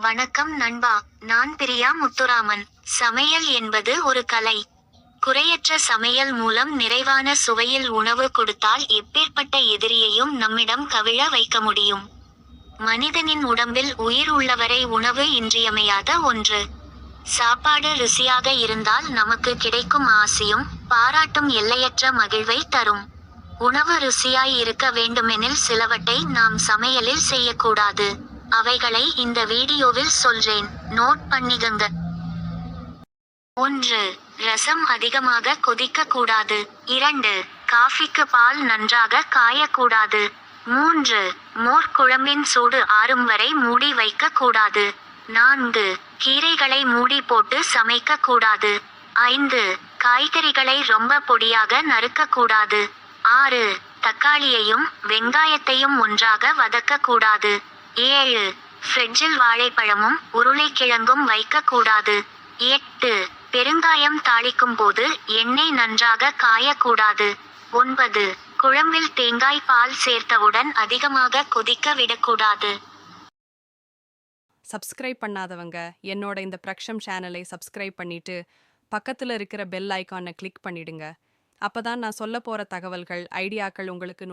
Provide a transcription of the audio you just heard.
வணக்கம் நண்பா. நான் பிரியா முத்துராமன். சமையல் என்பது ஒரு கலை. குறையற்ற சமையல் மூலம் நிறைவான சுவையில் உணவு கொடுத்தால் எப்பேற்பட்ட எதிரியையும் நம்மிடம் கவிழ வைக்க முடியும். மனிதனின் உடம்பில் உயிர் உள்ளவரை உணவு இன்றியமையாத ஒன்று. சாப்பாடு ருசியாக இருந்தால் நமக்கு கிடைக்கும் ஆசியும் பாராட்டும் எல்லையற்ற மகிழ்வை தரும். உணவு ருசியாய் இருக்க வேண்டுமெனில் சிலவற்றை நாம் சமையலில் செய்யக்கூடாது. அவைகளை இந்த வீடியோவில் சொல்றேன், நோட் பண்ணிக்கங்க. 1. ரசம் அதிகமாக கொதிக்க கூடாது. 2. காஃபிக்கு பால் நன்றாக காயக்கூடாது. 3. மோர் குழம்பின் சூடு ஆறும் வரை மூடி வைக்க கூடாது. 4. கீரைகளை மூடி போட்டு சமைக்க கூடாது. 5. காய்கறிகளை ரொம்ப பொடியாக நறுக்க கூடாது. 6. தக்காளியையும் வெங்காயத்தையும் ஒன்றாக வதக்க கூடாது. 7. ஃப்ரிட்ஜில் வாழைப்பழமும் உருளைக்கிழங்கும் வைக்க கூடாது. 8. பெருங்காயம் தாளிக்கும் போது எண்ணெய் நன்றாக காயக்கூடாது. 9. குழம்பில் தேங்காய் பால் சேர்த்தவுடன் அதிகமாக கொதிக்க விடக்கூடாது. சப்ஸ்கிரைப் பண்ணாதவங்க என்னோட இந்த பிரக்ஷம் சேனலை சப்ஸ்கிரைப் பண்ணிட்டு பக்கத்தில் இருக்கிற பெல் ஐகானை கிளிக் பண்ணிடுங்க. அப்பதான் நான் சொல்ல போற தகவல்கள், ஐடியாக்கள் உங்களுக்கு